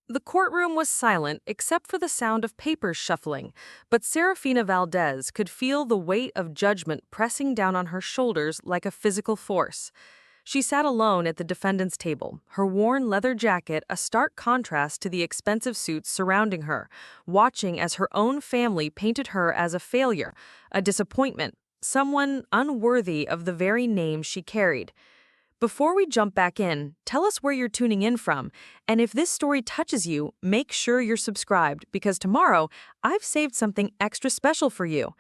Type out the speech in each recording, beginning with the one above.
The courtroom was silent except for the sound of papers shuffling, but Seraphina Valdez could feel the weight of judgment pressing down on her shoulders like a physical force. She sat alone at the defendant's table, her worn leather jacket a stark contrast to the expensive suits surrounding her, watching as her own family painted her as a failure, a disappointment, someone unworthy of the very name she carried. Before we jump back in, tell us where you're tuning in from, and if this story touches you, make sure you're subscribed because tomorrow I've saved something extra special for you.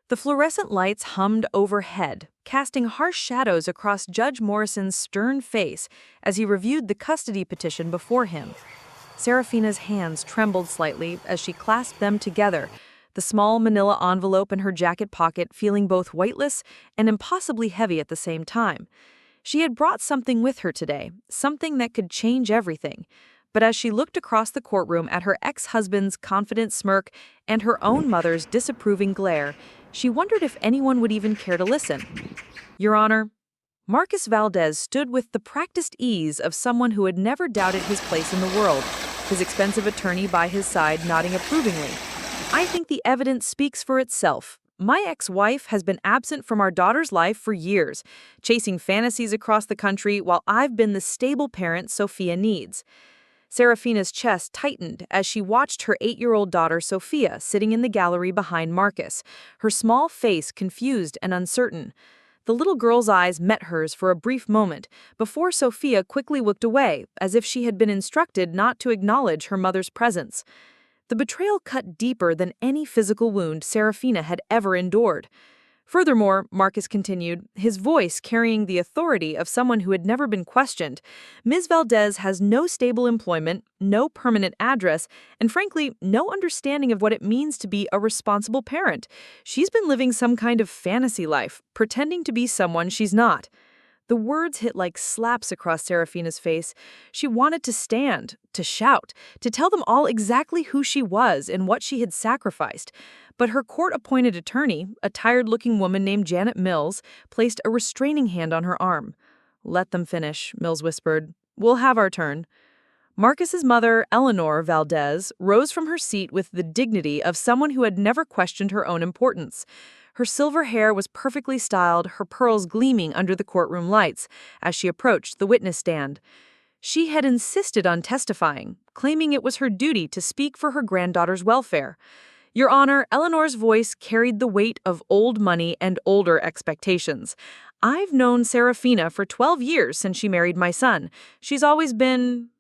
The fluorescent lights hummed overhead, casting harsh shadows across Judge Morrison's stern face as he reviewed the custody petition before him. Seraphina's hands trembled slightly as she clasped them together, the small manila envelope in her jacket pocket feeling both weightless and impossibly heavy at the same time. She had brought something with her today, something that could change everything. But as she looked across the courtroom at her ex-husband's confident smirk and her own mother's disapproving glare, she wondered if anyone would even care to listen. Your Honor, Marcus Valdez stood with the practiced ease of someone who had never doubted his place in the world, his expensive attorney by his side nodding approvingly. I think the evidence speaks for itself. My ex-wife has been absent from our daughter's life for years, chasing fantasies across the country while I've been the stable parent Sophia needs. Seraphina's chest tightened as she watched her 8-year-old daughter Sophia sitting in the gallery behind Marcus, her small face confused and uncertain. The little girl's eyes met hers for a brief moment before Sophia quickly looked away, as if she had been instructed not to acknowledge her mother's presence. The betrayal cut deeper than any physical wound Seraphina had ever endured. Furthermore, Marcus continued, his voice carrying the authority of someone who had never been questioned, Ms. Valdez has no stable employment, no permanent address, and frankly, no understanding of what it means to be a responsible parent. She's been living some kind of fantasy life, pretending to be someone she's not. The words hit like slaps across Seraphina's face. She wanted to stand, to shout, to tell them all exactly who she was and what she had sacrificed. But her court-appointed attorney, a tired-looking woman named Janet Mills, placed a restraining hand on her arm. "Let them finish," Mills whispered. "We'll have our turn." Marcus's mother, Eleanor Valdez, rose from her seat with the dignity of someone who had never questioned her own importance. Her silver hair was perfectly styled, her pearls gleaming under the courtroom lights as she approached the witness stand. She had insisted on testifying, claiming it was her duty to speak for her granddaughter's welfare. Your Honor, Eleanor's voice carried the weight of old money and older expectations. I've known Seraphina for 12 years since she married my son. She's always been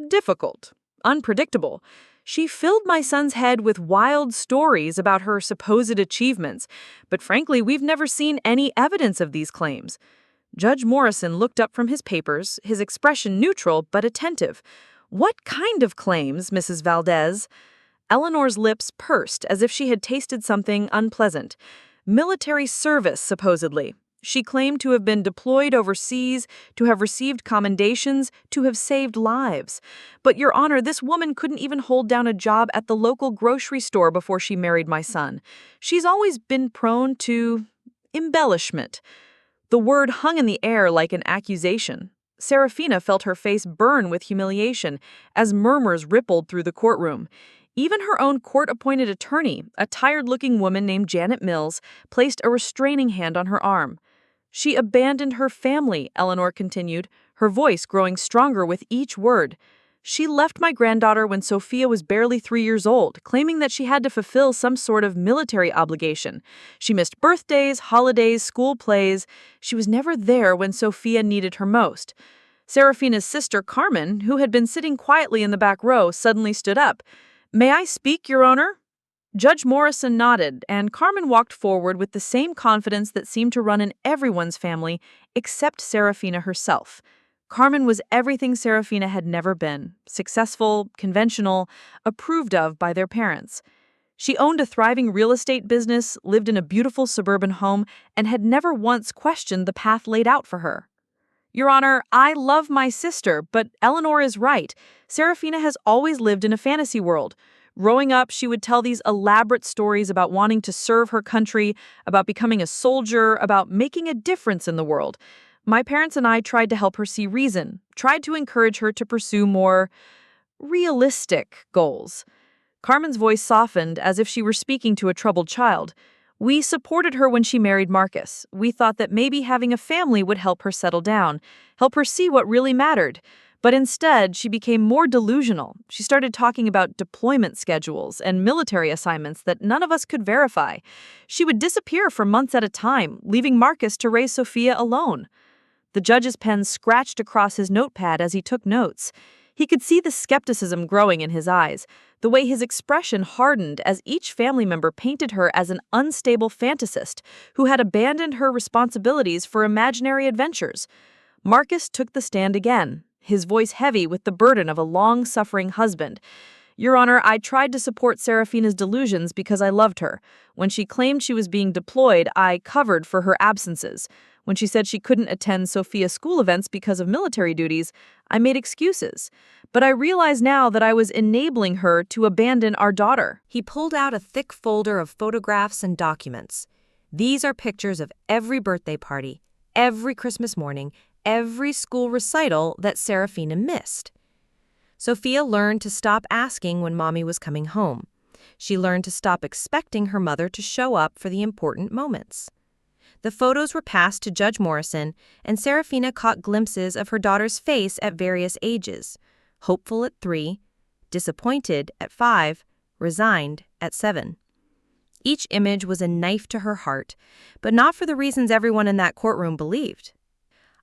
difficult, unpredictable. She filled my son's head with wild stories about her supposed achievements, but frankly, we've never seen any evidence of these claims. Judge Morrison looked up from his papers, his expression neutral but attentive. What kind of claims, Mrs. Valdez? Eleanor's lips pursed as if she had tasted something unpleasant. Military service, supposedly. She claimed to have been deployed overseas, to have received commendations, to have saved lives. But, Your Honor, this woman couldn't even hold down a job at the local grocery store before she married my son. She's always been prone to embellishment. The word hung in the air like an accusation. Seraphina felt her face burn with humiliation as murmurs rippled through the courtroom. Even her own court-appointed attorney, a tired-looking woman named Janet Mills, placed a restraining hand on her arm. She abandoned her family, Eleanor continued, her voice growing stronger with each word. She left my granddaughter when Sophia was barely 3 years old, claiming that she had to fulfill some sort of military obligation. She missed birthdays, holidays, school plays. She was never there when Sophia needed her most. Seraphina's sister, Carmen, who had been sitting quietly in the back row, suddenly stood up. "May I speak, Your Honor?" Judge Morrison nodded, and Carmen walked forward with the same confidence that seemed to run in everyone's family except Seraphina herself. Carmen was everything Seraphina had never been: successful, conventional, approved of by their parents. She owned a thriving real estate business, lived in a beautiful suburban home, and had never once questioned the path laid out for her. Your Honor, I love my sister, but Eleanor is right. Seraphina has always lived in a fantasy world. Growing up, she would tell these elaborate stories about wanting to serve her country, about becoming a soldier, about making a difference in the world. My parents and I tried to help her see reason, tried to encourage her to pursue more realistic goals. Carmen's voice softened as if she were speaking to a troubled child. We supported her when she married Marcus. We thought that maybe having a family would help her settle down, help her see what really mattered. But instead, she became more delusional. She started talking about deployment schedules and military assignments that none of us could verify. She would disappear for months at a time, leaving Marcus to raise Sophia alone. The judge's pen scratched across his notepad as he took notes. He could see the skepticism growing in his eyes, the way his expression hardened as each family member painted her as an unstable fantasist who had abandoned her responsibilities for imaginary adventures. Marcus took the stand again, his voice heavy with the burden of a long-suffering husband. Your Honor, I tried to support Seraphina's delusions because I loved her. When she claimed she was being deployed, I covered for her absences. When she said she couldn't attend Sophia's school events because of military duties, I made excuses. But I realize now that I was enabling her to abandon our daughter. He pulled out a thick folder of photographs and documents. These are pictures of every birthday party, every Christmas morning, every school recital that Seraphina missed. Sophia learned to stop asking when Mommy was coming home. She learned to stop expecting her mother to show up for the important moments. The photos were passed to Judge Morrison, and Seraphina caught glimpses of her daughter's face at various ages: hopeful at 3, disappointed at 5, resigned at 7. Each image was a knife to her heart, but not for the reasons everyone in that courtroom believed.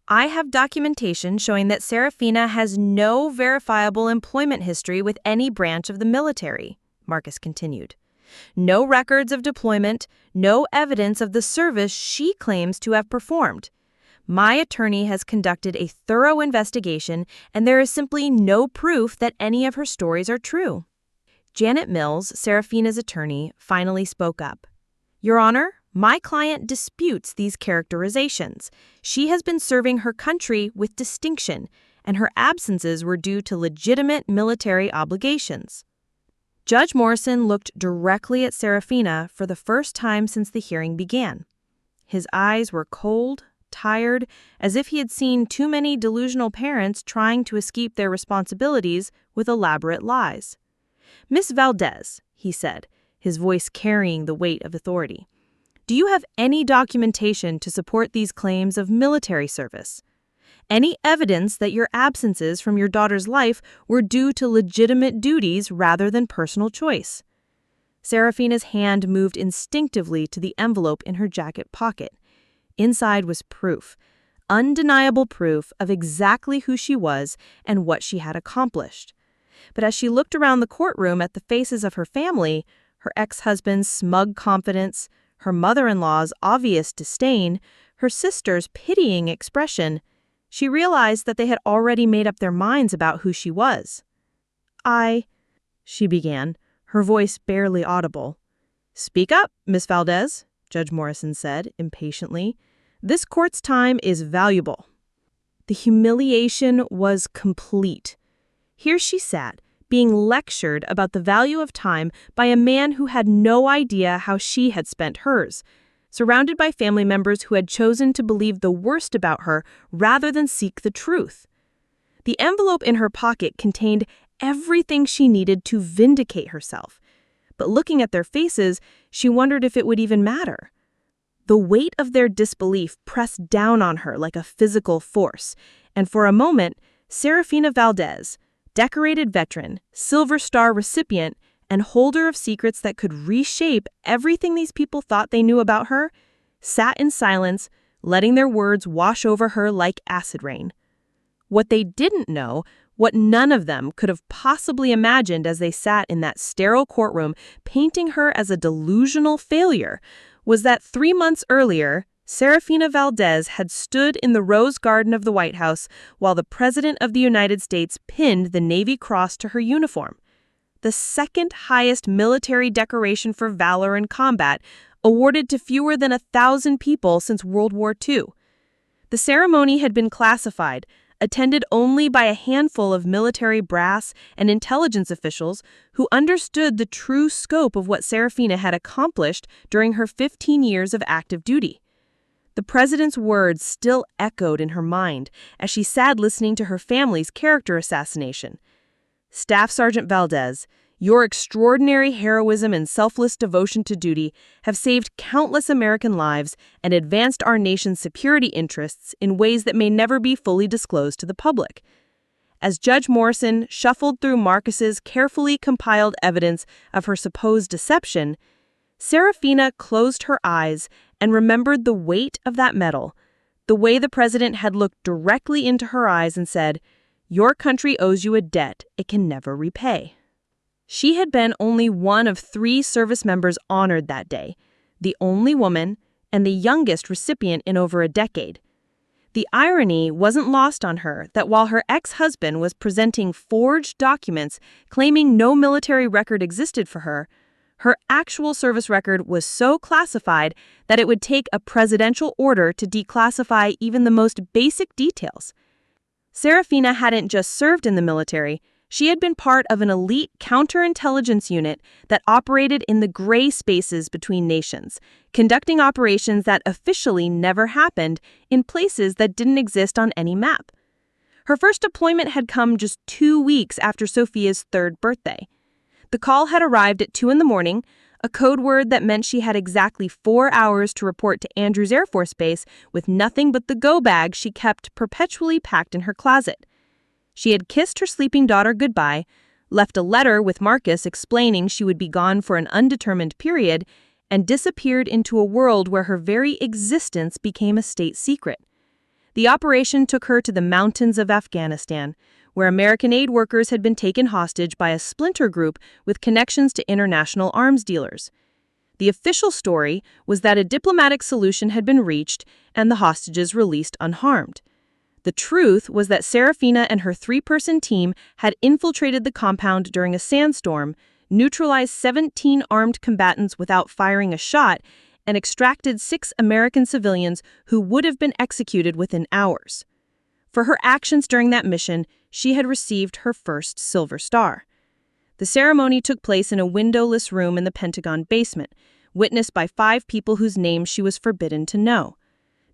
I have documentation showing that Seraphina has no verifiable employment history with any branch of the military, Marcus continued. No records of deployment, no evidence of the service she claims to have performed. My attorney has conducted a thorough investigation, and there is simply no proof that any of her stories are true. Janet Mills, Seraphina's attorney, finally spoke up. Your Honor, my client disputes these characterizations. She has been serving her country with distinction, and her absences were due to legitimate military obligations. Judge Morrison looked directly at Seraphina for the first time since the hearing began. His eyes were cold, tired, as if he had seen too many delusional parents trying to escape their responsibilities with elaborate lies. Miss Valdez, he said, his voice carrying the weight of authority, do you have any documentation to support these claims of military service? Any evidence that your absences from your daughter's life were due to legitimate duties rather than personal choice? Seraphina's hand moved instinctively to the envelope in her jacket pocket. Inside was proof, undeniable proof of exactly who she was and what she had accomplished. But as she looked around the courtroom at the faces of her family, her ex-husband's smug confidence, her mother-in-law's obvious disdain, her sister's pitying expression, she realized that they had already made up their minds about who she was. She began, her voice barely audible. Speak up, Miss Valdez, Judge Morrison said impatiently. This court's time is valuable. The humiliation was complete. Here she sat, being lectured about the value of time by a man who had no idea how she had spent hers, surrounded by family members who had chosen to believe the worst about her rather than seek the truth. The envelope in her pocket contained everything she needed to vindicate herself, but looking at their faces, she wondered if it would even matter. The weight of their disbelief pressed down on her like a physical force, and for a moment, Seraphina Valdez, decorated veteran, Silver Star recipient, and holder of secrets that could reshape everything these people thought they knew about her, sat in silence, letting their words wash over her like acid rain. What they didn't know, what none of them could have possibly imagined as they sat in that sterile courtroom painting her as a delusional failure, was that 3 months earlier, Seraphina Valdez had stood in the Rose Garden of the White House while the President of the United States pinned the Navy Cross to her uniform, the second highest military decoration for valor in combat, awarded to fewer than 1,000 people since World War II. The ceremony had been classified, attended only by a handful of military brass and intelligence officials who understood the true scope of what Seraphina had accomplished during her 15 years of active duty. The president's words still echoed in her mind as she sat listening to her family's character assassination. Staff Sergeant Valdez, your extraordinary heroism and selfless devotion to duty have saved countless American lives and advanced our nation's security interests in ways that may never be fully disclosed to the public. As Judge Morrison shuffled through Marcus's carefully compiled evidence of her supposed deception, Seraphina closed her eyes and remembered the weight of that medal, the way the president had looked directly into her eyes and said, "Your country owes you a debt it can never repay." She had been only one of 3 service members honored that day, the only woman and the youngest recipient in over a decade. The irony wasn't lost on her that while her ex-husband was presenting forged documents claiming no military record existed for her, her actual service record was so classified that it would take a presidential order to declassify even the most basic details. Seraphina hadn't just served in the military, she had been part of an elite counterintelligence unit that operated in the gray spaces between nations, conducting operations that officially never happened in places that didn't exist on any map. Her first deployment had come just 2 weeks after Sophia's 3rd birthday. The call had arrived at 2 a.m, a code word that meant she had exactly 4 hours to report to Andrews Air Force Base with nothing but the go bag she kept perpetually packed in her closet. She had kissed her sleeping daughter goodbye, left a letter with Marcus explaining she would be gone for an undetermined period, and disappeared into a world where her very existence became a state secret. The operation took her to the mountains of Afghanistan, where American aid workers had been taken hostage by a splinter group with connections to international arms dealers. The official story was that a diplomatic solution had been reached and the hostages released unharmed. The truth was that Seraphina and her 3-person team had infiltrated the compound during a sandstorm, neutralized 17 armed combatants without firing a shot, and extracted 6 American civilians who would have been executed within hours. For her actions during that mission, she had received her first Silver Star. The ceremony took place in a windowless room in the Pentagon basement, witnessed by 5 people whose names she was forbidden to know.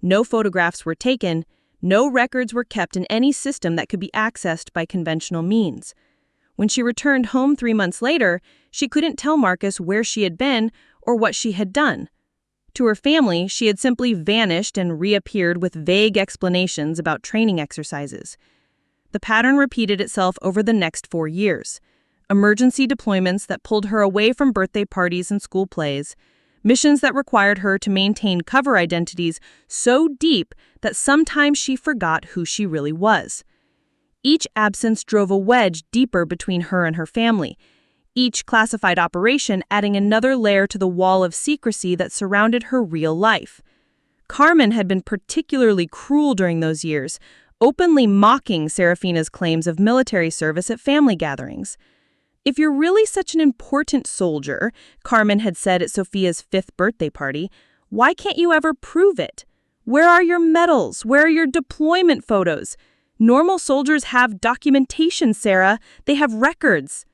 No photographs were taken. No records were kept in any system that could be accessed by conventional means. When she returned home 3 months later, she couldn't tell Marcus where she had been or what she had done. To her family, she had simply vanished and reappeared with vague explanations about training exercises. The pattern repeated itself over the next 4 years. Emergency deployments that pulled her away from birthday parties and school plays, missions that required her to maintain cover identities so deep that sometimes she forgot who she really was. Each absence drove a wedge deeper between her and her family, each classified operation adding another layer to the wall of secrecy that surrounded her real life. Carmen had been particularly cruel during those years, openly mocking Seraphina's claims of military service at family gatherings. "If you're really such an important soldier," Carmen had said at Sophia's 5th birthday party, "why can't you ever prove it? Where are your medals? Where are your deployment photos? Normal soldiers have documentation, Sarah. They have records."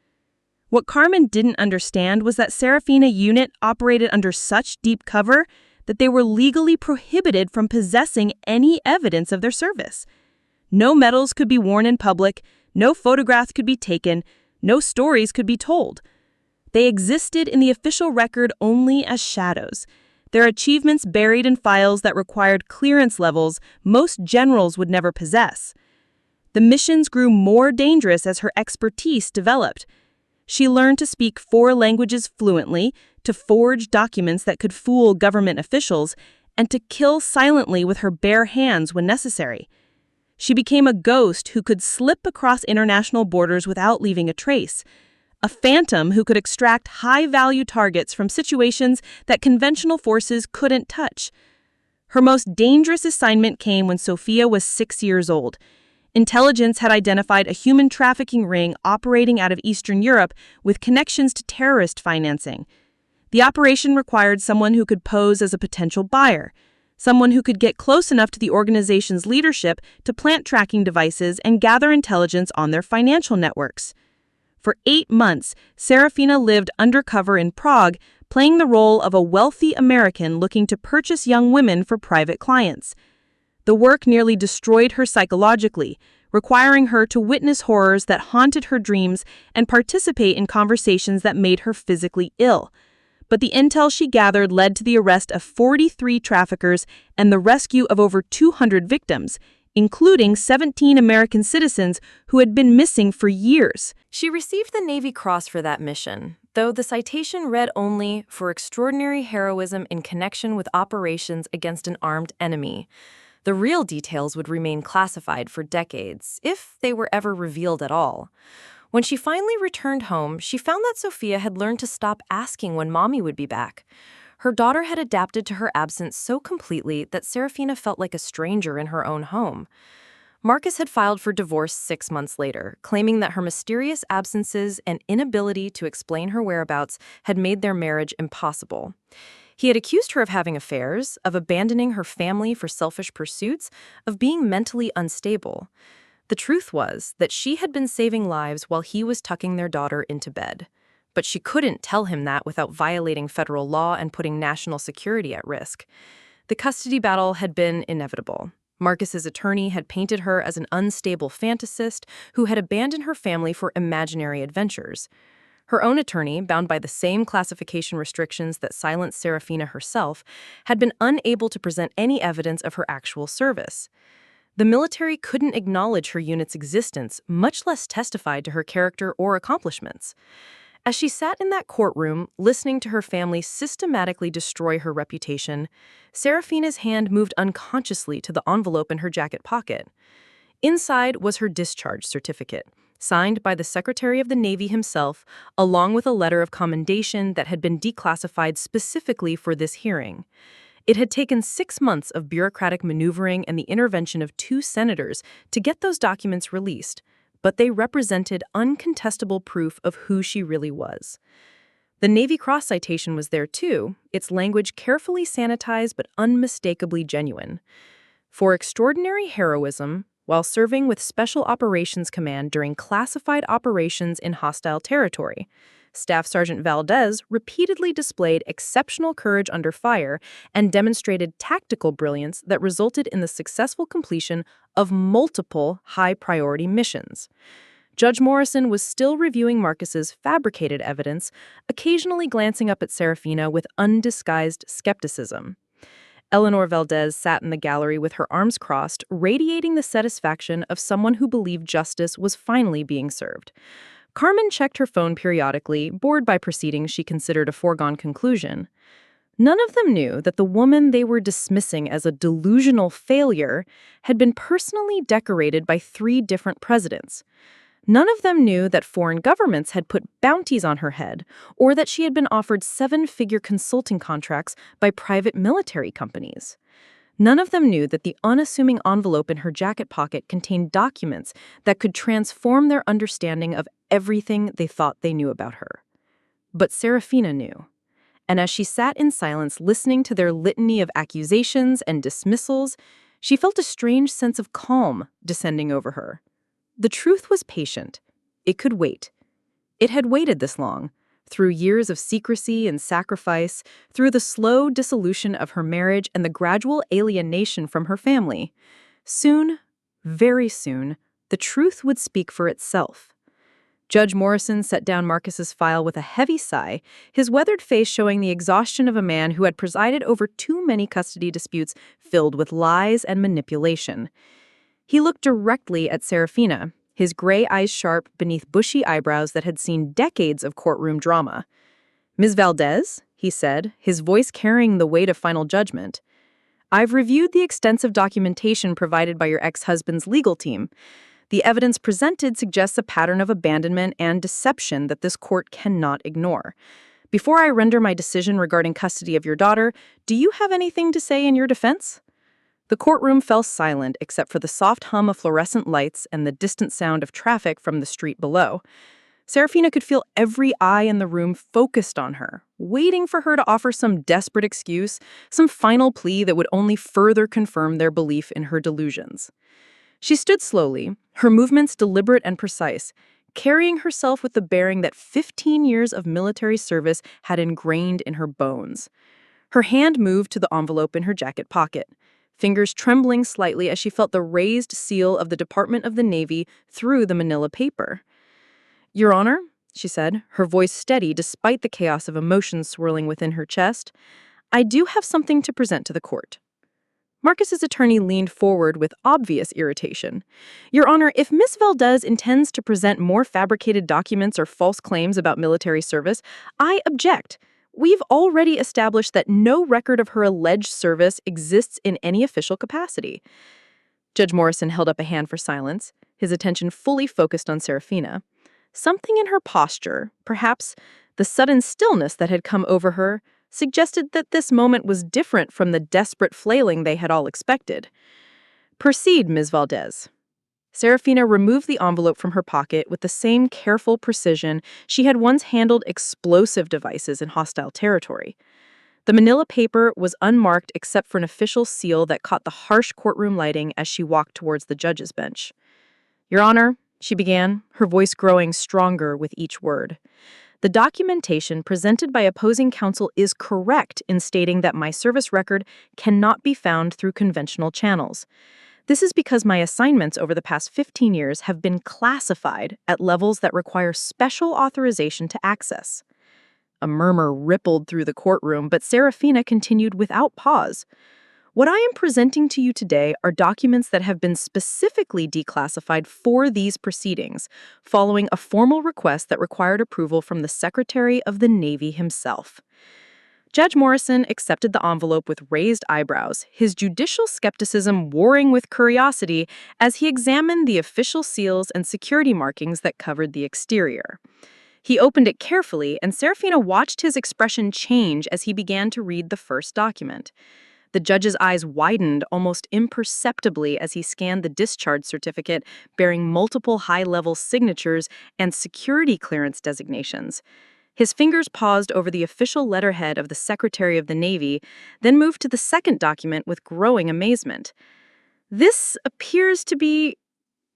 What Carmen didn't understand was that Seraphina unit operated under such deep cover that they were legally prohibited from possessing any evidence of their service. No medals could be worn in public, no photographs could be taken, no stories could be told. They existed in the official record only as shadows, their achievements buried in files that required clearance levels most generals would never possess. The missions grew more dangerous as her expertise developed. She learned to speak 4 languages fluently, to forge documents that could fool government officials, and to kill silently with her bare hands when necessary. She became a ghost who could slip across international borders without leaving a trace, a phantom who could extract high-value targets from situations that conventional forces couldn't touch. Her most dangerous assignment came when Sophia was 6 years old. Intelligence had identified a human trafficking ring operating out of Eastern Europe with connections to terrorist financing. The operation required someone who could pose as a potential buyer, someone who could get close enough to the organization's leadership to plant tracking devices and gather intelligence on their financial networks. For 8 months, Seraphina lived undercover in Prague, playing the role of a wealthy American looking to purchase young women for private clients. The work nearly destroyed her psychologically, requiring her to witness horrors that haunted her dreams and participate in conversations that made her physically ill. But the intel she gathered led to the arrest of 43 traffickers and the rescue of over 200 victims, including 17 American citizens who had been missing for years. She received the Navy Cross for that mission, though the citation read only for extraordinary heroism in connection with operations against an armed enemy. The real details would remain classified for decades, if they were ever revealed at all. When she finally returned home, she found that Sophia had learned to stop asking when Mommy would be back. Her daughter had adapted to her absence so completely that Seraphina felt like a stranger in her own home. Marcus had filed for divorce 6 months later, claiming that her mysterious absences and inability to explain her whereabouts had made their marriage impossible. He had accused her of having affairs, of abandoning her family for selfish pursuits, of being mentally unstable. The truth was that she had been saving lives while he was tucking their daughter into bed. But she couldn't tell him that without violating federal law and putting national security at risk. The custody battle had been inevitable. Marcus's attorney had painted her as an unstable fantasist who had abandoned her family for imaginary adventures. Her own attorney, bound by the same classification restrictions that silenced Seraphina herself, had been unable to present any evidence of her actual service. The military couldn't acknowledge her unit's existence, much less testify to her character or accomplishments. As she sat in that courtroom, listening to her family systematically destroy her reputation, Seraphina's hand moved unconsciously to the envelope in her jacket pocket. Inside was her discharge certificate, signed by the Secretary of the Navy himself, along with a letter of commendation that had been declassified specifically for this hearing. It had taken 6 months of bureaucratic maneuvering and the intervention of 2 senators to get those documents released, but they represented uncontestable proof of who she really was. The Navy Cross citation was there too, its language carefully sanitized but unmistakably genuine. For extraordinary heroism, while serving with Special Operations Command during classified operations in hostile territory, Staff Sergeant Valdez repeatedly displayed exceptional courage under fire and demonstrated tactical brilliance that resulted in the successful completion of multiple high-priority missions. Judge Morrison was still reviewing Marcus's fabricated evidence, occasionally glancing up at Seraphina with undisguised skepticism. Eleanor Valdez sat in the gallery with her arms crossed, radiating the satisfaction of someone who believed justice was finally being served. Carmen checked her phone periodically, bored by proceedings she considered a foregone conclusion. None of them knew that the woman they were dismissing as a delusional failure had been personally decorated by 3 different presidents. None of them knew that foreign governments had put bounties on her head, or that she had been offered 7-figure consulting contracts by private military companies. None of them knew that the unassuming envelope in her jacket pocket contained documents that could transform their understanding of everything they thought they knew about her. But Seraphina knew. And as she sat in silence listening to their litany of accusations and dismissals, she felt a strange sense of calm descending over her. The truth was patient. It could wait. It had waited this long, through years of secrecy and sacrifice, through the slow dissolution of her marriage and the gradual alienation from her family. Soon, very soon, the truth would speak for itself. Judge Morrison set down Marcus's file with a heavy sigh, his weathered face showing the exhaustion of a man who had presided over too many custody disputes filled with lies and manipulation. He looked directly at Seraphina, his gray eyes sharp beneath bushy eyebrows that had seen decades of courtroom drama. "Ms. Valdez," he said, his voice carrying the weight of final judgment, "I've reviewed the extensive documentation provided by your ex-husband's legal team. The evidence presented suggests a pattern of abandonment and deception that this court cannot ignore. Before I render my decision regarding custody of your daughter, do you have anything to say in your defense?" The courtroom fell silent except for the soft hum of fluorescent lights and the distant sound of traffic from the street below. Seraphina could feel every eye in the room focused on her, waiting for her to offer some desperate excuse, some final plea that would only further confirm their belief in her delusions. She stood slowly, her movements deliberate and precise, carrying herself with the bearing that 15 years of military service had ingrained in her bones. Her hand moved to the envelope in her jacket pocket. fingers trembling slightly as she felt the raised seal of the Department of the Navy through the manila paper. "Your Honor," she said, her voice steady despite the chaos of emotions swirling within her chest, "I do have something to present to the court." Marcus's attorney leaned forward with obvious irritation. "Your Honor, if Miss Valdez intends to present more fabricated documents or false claims about military service, I object. We've already established that no record of her alleged service exists in any official capacity." Judge Morrison held up a hand for silence, his attention fully focused on Seraphina. Something in her posture, perhaps the sudden stillness that had come over her, suggested that this moment was different from the desperate flailing they had all expected. "Proceed, Ms. Valdez." Seraphina removed the envelope from her pocket with the same careful precision she had once handled explosive devices in hostile territory. The manila paper was unmarked except for an official seal that caught the harsh courtroom lighting as she walked towards the judge's bench. "Your Honor," she began, her voice growing stronger with each word, "the documentation presented by opposing counsel is correct in stating that my service record cannot be found through conventional channels. This is because my assignments over the past 15 years have been classified at levels that require special authorization to access." A murmur rippled through the courtroom, but Seraphina continued without pause. "What I am presenting to you today are documents that have been specifically declassified for these proceedings, following a formal request that required approval from the Secretary of the Navy himself." Judge Morrison accepted the envelope with raised eyebrows, his judicial skepticism warring with curiosity as he examined the official seals and security markings that covered the exterior. He opened it carefully, and Seraphina watched his expression change as he began to read the first document. The judge's eyes widened almost imperceptibly as he scanned the discharge certificate bearing multiple high-level signatures and security clearance designations. His fingers paused over the official letterhead of the Secretary of the Navy, then moved to the second document with growing amazement. "This appears to be—"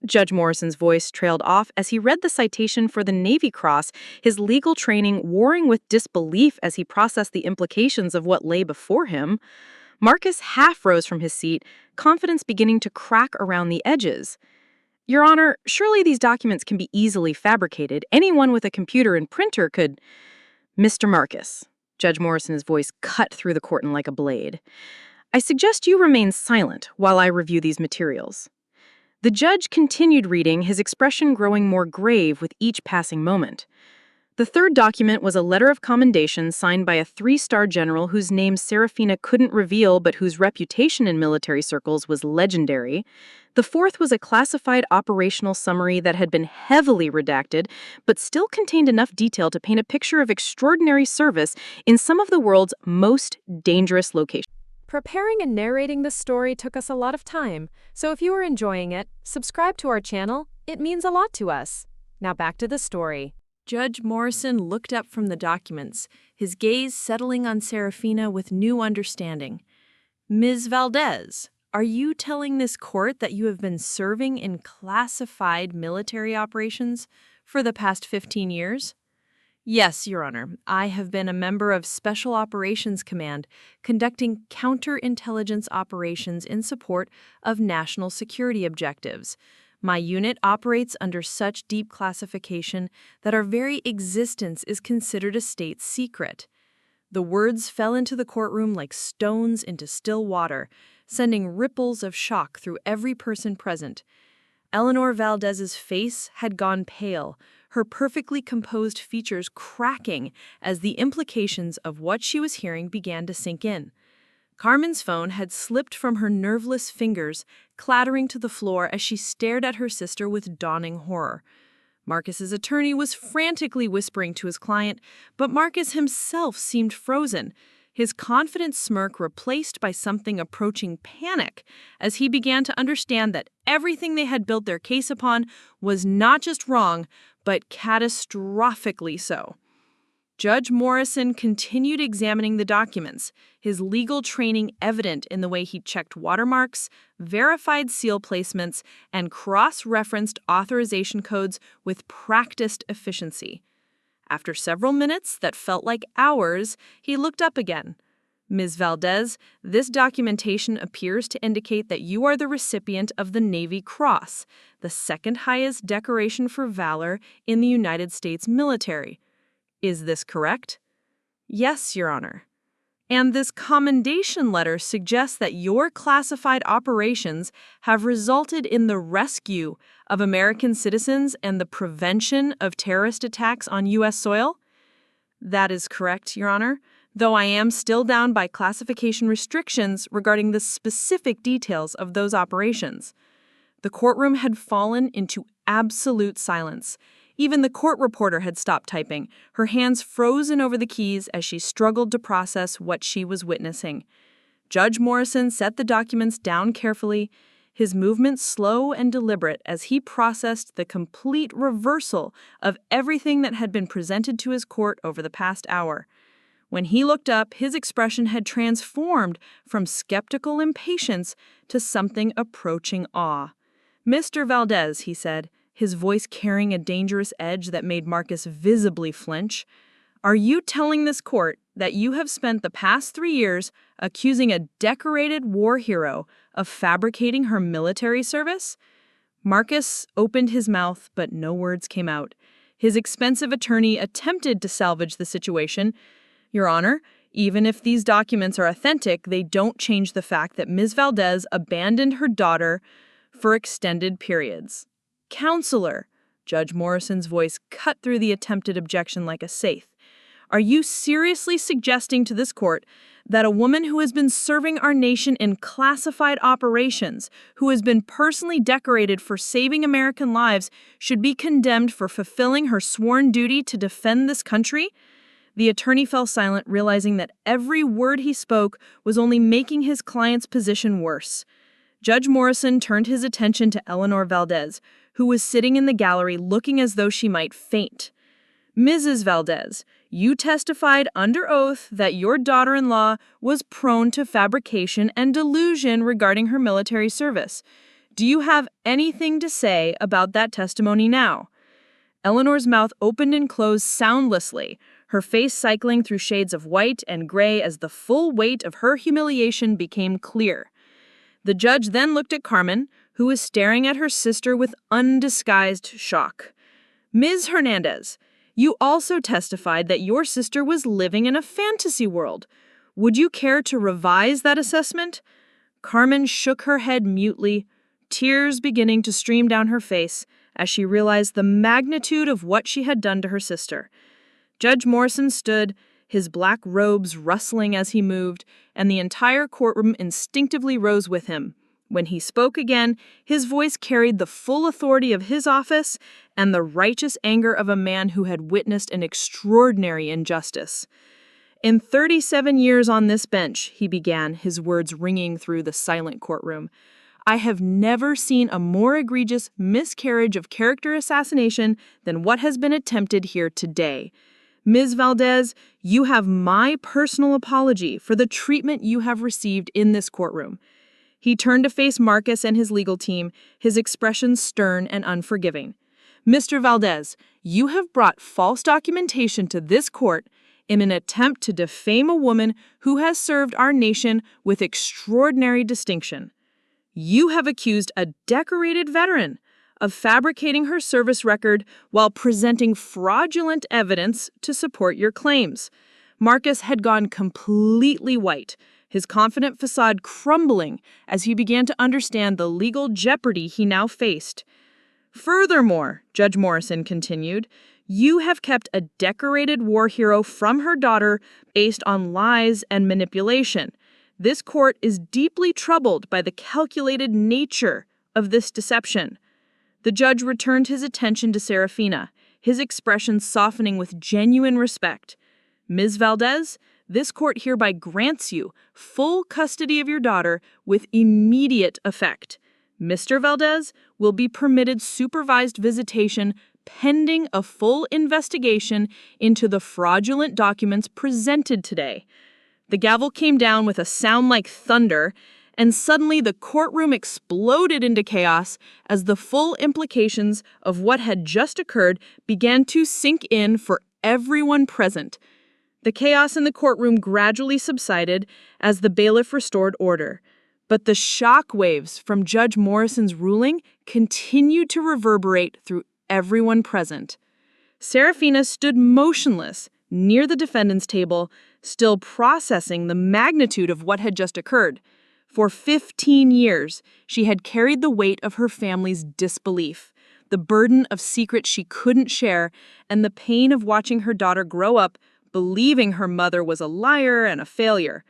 Judge Morrison's voice trailed off as he read the citation for the Navy Cross, his legal training warring with disbelief as he processed the implications of what lay before him. Marcus half rose from his seat, confidence beginning to crack around the edges. "Your Honor, surely these documents can be easily fabricated. Anyone with a computer and printer could—" "Mr. Marcus," Judge Morrison's voice cut through the courtroom like a blade, "I suggest you remain silent while I review these materials." The judge continued reading, his expression growing more grave with each passing moment. The third document was a letter of commendation signed by a 3-star general whose name Seraphina couldn't reveal but whose reputation in military circles was legendary. The fourth was a classified operational summary that had been heavily redacted but still contained enough detail to paint a picture of extraordinary service in some of the world's most dangerous locations. Preparing and narrating this story took us a lot of time, so if you are enjoying it, subscribe to our channel. It means a lot to us. Now back to the story. Judge Morrison looked up from the documents, his gaze settling on Seraphina with new understanding. "Ms. Valdez, are you telling this court that you have been serving in classified military operations for the past 15 years?" "Yes, Your Honor. I have been a member of Special Operations Command, conducting counterintelligence operations in support of national security objectives. My unit operates under such deep classification that our very existence is considered a state secret." The words fell into the courtroom like stones into still water, sending ripples of shock through every person present. Eleanor Valdez's face had gone pale, her perfectly composed features cracking as the implications of what she was hearing began to sink in. Carmen's phone had slipped from her nerveless fingers, clattering to the floor as she stared at her sister with dawning horror. Marcus's attorney was frantically whispering to his client, but Marcus himself seemed frozen, his confident smirk replaced by something approaching panic as he began to understand that everything they had built their case upon was not just wrong, but catastrophically so. Judge Morrison continued examining the documents, his legal training evident in the way he checked watermarks, verified seal placements, and cross-referenced authorization codes with practiced efficiency. After several minutes that felt like hours, he looked up again. Ms. Valdez, this documentation appears to indicate that you are the recipient of the Navy Cross, the second highest decoration for valor in the United States military. Is this correct? Yes, Your Honor. And this commendation letter suggests that your classified operations have resulted in the rescue of American citizens and the prevention of terrorist attacks on U.S. soil? That is correct, Your Honor, though I am still bound by classification restrictions regarding the specific details of those operations. The courtroom had fallen into absolute silence. Even the court reporter had stopped typing, her hands frozen over the keys as she struggled to process what she was witnessing. Judge Morrison set the documents down carefully, his movements slow and deliberate as he processed the complete reversal of everything that had been presented to his court over the past hour. When he looked up, his expression had transformed from skeptical impatience to something approaching awe. "Mr. Valdez," he said, his voice carrying a dangerous edge that made Marcus visibly flinch, "are you telling this court that you have spent the past 3 years accusing a decorated war hero of fabricating her military service?" Marcus opened his mouth, but no words came out. His expensive attorney attempted to salvage the situation. "Your Honor, even if these documents are authentic, they don't change the fact that Ms. Valdez abandoned her daughter for extended periods." "Counselor," Judge Morrison's voice cut through the attempted objection like a scythe, "are you seriously suggesting to this court that a woman who has been serving our nation in classified operations, who has been personally decorated for saving American lives, should be condemned for fulfilling her sworn duty to defend this country?" The attorney fell silent, realizing that every word he spoke was only making his client's position worse. Judge Morrison turned his attention to Eleanor Valdez, who was sitting in the gallery looking as though she might faint. "Mrs. Valdez, you testified under oath that your daughter-in-law was prone to fabrication and delusion regarding her military service. Do you have anything to say about that testimony now?" Eleanor's mouth opened and closed soundlessly, her face cycling through shades of white and gray as the full weight of her humiliation became clear. The judge then looked at Carmen, who was staring at her sister with undisguised shock. "Ms. Hernandez, you also testified that your sister was living in a fantasy world. Would you care to revise that assessment?" Carmen shook her head mutely, tears beginning to stream down her face as she realized the magnitude of what she had done to her sister. Judge Morrison stood, his black robes rustling as he moved, and the entire courtroom instinctively rose with him. When he spoke again, his voice carried the full authority of his office and the righteous anger of a man who had witnessed an extraordinary injustice. "In 37 years on this bench," he began, his words ringing through the silent courtroom, "I have never seen a more egregious miscarriage of character assassination than what has been attempted here today. Ms. Valdez, you have my personal apology for the treatment you have received in this courtroom." He turned to face Marcus and his legal team, his expression stern and unforgiving. "Mr. Valdez, you have brought false documentation to this court in an attempt to defame a woman who has served our nation with extraordinary distinction. You have accused a decorated veteran of fabricating her service record while presenting fraudulent evidence to support your claims." Marcus had gone completely white, his confident facade crumbling as he began to understand the legal jeopardy he now faced. "Furthermore," Judge Morrison continued, "you have kept a decorated war hero from her daughter based on lies and manipulation. This court is deeply troubled by the calculated nature of this deception." The judge returned his attention to Seraphina, his expression softening with genuine respect. "Ms. Valdez, this court hereby grants you full custody of your daughter with immediate effect. Mr. Valdez will be permitted supervised visitation pending a full investigation into the fraudulent documents presented today." The gavel came down with a sound like thunder, and suddenly the courtroom exploded into chaos as the full implications of what had just occurred began to sink in for everyone present. The chaos in the courtroom gradually subsided as the bailiff restored order. But the shock waves from Judge Morrison's ruling continued to reverberate through everyone present. Seraphina stood motionless near the defendant's table, still processing the magnitude of what had just occurred. For 15 years, she had carried the weight of her family's disbelief, the burden of secrets she couldn't share, and the pain of watching her daughter grow up believing her mother was a liar and a failure.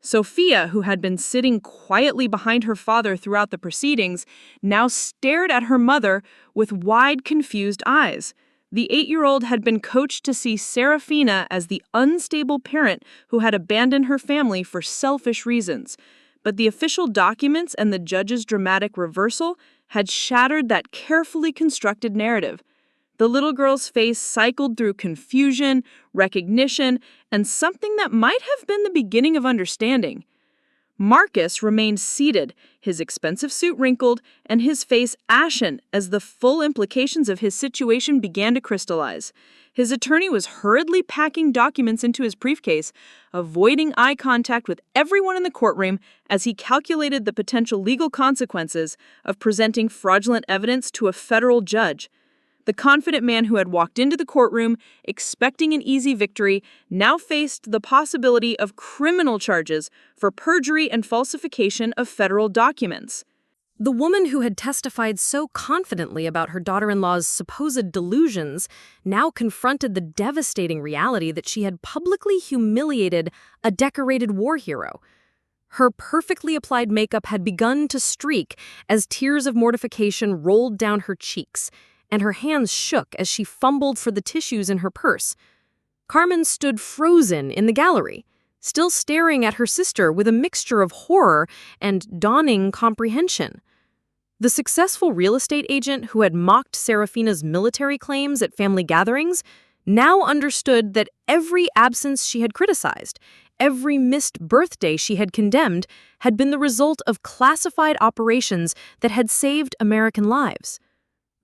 Sophia, who had been sitting quietly behind her father throughout the proceedings, now stared at her mother with wide, confused eyes. The 8-year-old had been coached to see Seraphina as the unstable parent who had abandoned her family for selfish reasons. But the official documents and the judge's dramatic reversal had shattered that carefully constructed narrative. The little girl's face cycled through confusion, recognition, and something that might have been the beginning of understanding. Marcus remained seated, his expensive suit wrinkled, and his face ashen as the full implications of his situation began to crystallize. His attorney was hurriedly packing documents into his briefcase, avoiding eye contact with everyone in the courtroom as he calculated the potential legal consequences of presenting fraudulent evidence to a federal judge. The confident man who had walked into the courtroom, expecting an easy victory, now faced the possibility of criminal charges for perjury and falsification of federal documents. The woman who had testified so confidently about her daughter-in-law's supposed delusions now confronted the devastating reality that she had publicly humiliated a decorated war hero. Her perfectly applied makeup had begun to streak as tears of mortification rolled down her cheeks, and her hands shook as she fumbled for the tissues in her purse. Carmen stood frozen in the gallery, still staring at her sister with a mixture of horror and dawning comprehension. The successful real estate agent who had mocked Seraphina's military claims at family gatherings now understood that every absence she had criticized, every missed birthday she had condemned, had been the result of classified operations that had saved American lives.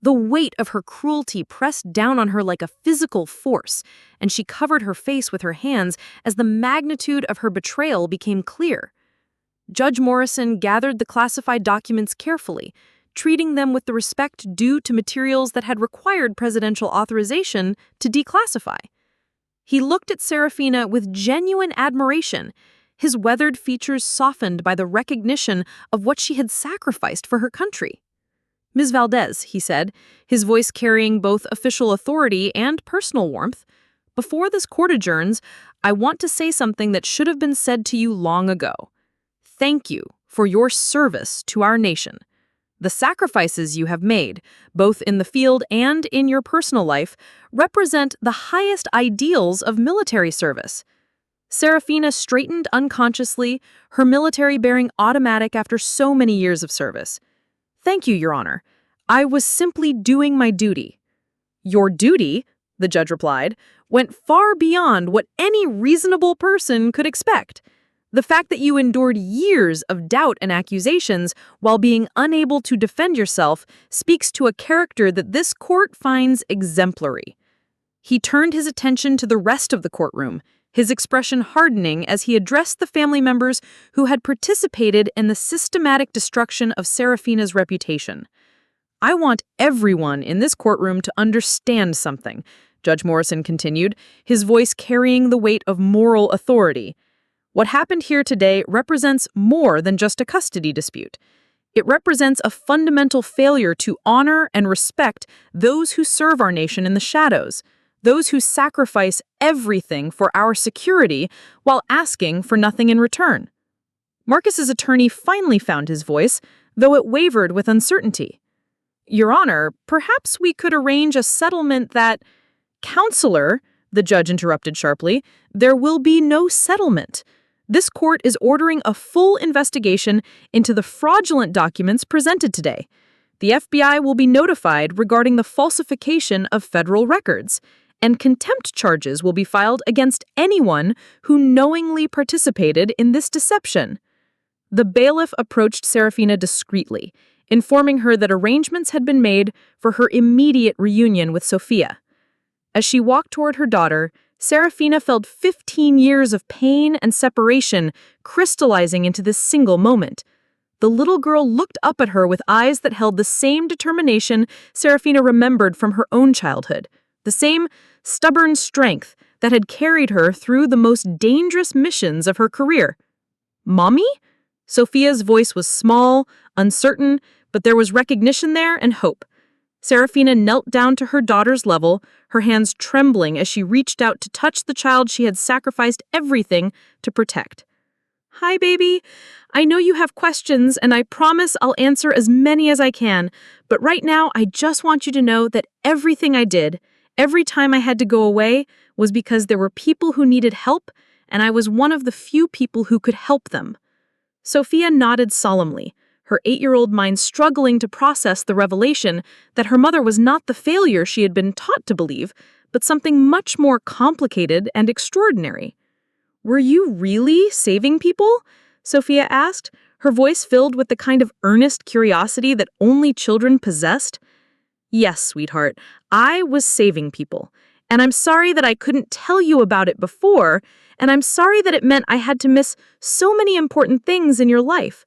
The weight of her cruelty pressed down on her like a physical force, and she covered her face with her hands as the magnitude of her betrayal became clear. Judge Morrison gathered the classified documents carefully, treating them with the respect due to materials that had required presidential authorization to declassify. He looked at Seraphina with genuine admiration, his weathered features softened by the recognition of what she had sacrificed for her country. "Ms. Valdez," he said, his voice carrying both official authority and personal warmth, "before this court adjourns, I want to say something that should have been said to you long ago. Thank you for your service to our nation. The sacrifices you have made, both in the field and in your personal life, represent the highest ideals of military service." Seraphina straightened unconsciously, her military bearing automatic after so many years of service. "Thank you, Your Honor. I was simply doing my duty." "Your duty," the judge replied, "went far beyond what any reasonable person could expect. The fact that you endured years of doubt and accusations while being unable to defend yourself speaks to a character that this court finds exemplary." He turned his attention to the rest of the courtroom, his expression hardening as he addressed the family members who had participated in the systematic destruction of Seraphina's reputation. "I want everyone in this courtroom to understand something," Judge Morrison continued, his voice carrying the weight of moral authority. "What happened here today represents more than just a custody dispute. It represents a fundamental failure to honor and respect those who serve our nation in the shadows, those who sacrifice everything for our security while asking for nothing in return." Marcus's attorney finally found his voice, though it wavered with uncertainty. "Your Honor, perhaps we could arrange a settlement that—" "Counselor," the judge interrupted sharply, "there will be no settlement. This court is ordering a full investigation into the fraudulent documents presented today. The FBI will be notified regarding the falsification of federal records, and contempt charges will be filed against anyone who knowingly participated in this deception." The bailiff approached Seraphina discreetly, informing her that arrangements had been made for her immediate reunion with Sophia. As she walked toward her daughter, Seraphina felt 15 years of pain and separation crystallizing into this single moment. The little girl looked up at her with eyes that held the same determination Seraphina remembered from her own childhood, the same stubborn strength that had carried her through the most dangerous missions of her career. "Mommy?" Sophia's voice was small, uncertain, but there was recognition there and hope. Seraphina knelt down to her daughter's level, her hands trembling as she reached out to touch the child she had sacrificed everything to protect. "Hi, baby. I know you have questions, and I promise I'll answer as many as I can, but right now I just want you to know that everything I did, every time I had to go away, was because there were people who needed help, and I was one of the few people who could help them." Sophia nodded solemnly, her 8-year-old mind struggling to process the revelation that her mother was not the failure she had been taught to believe, but something much more complicated and extraordinary. "Were you really saving people?" Sophia asked, her voice filled with the kind of earnest curiosity that only children possessed. "Yes, sweetheart, I was saving people, and I'm sorry that I couldn't tell you about it before, and I'm sorry that it meant I had to miss so many important things in your life."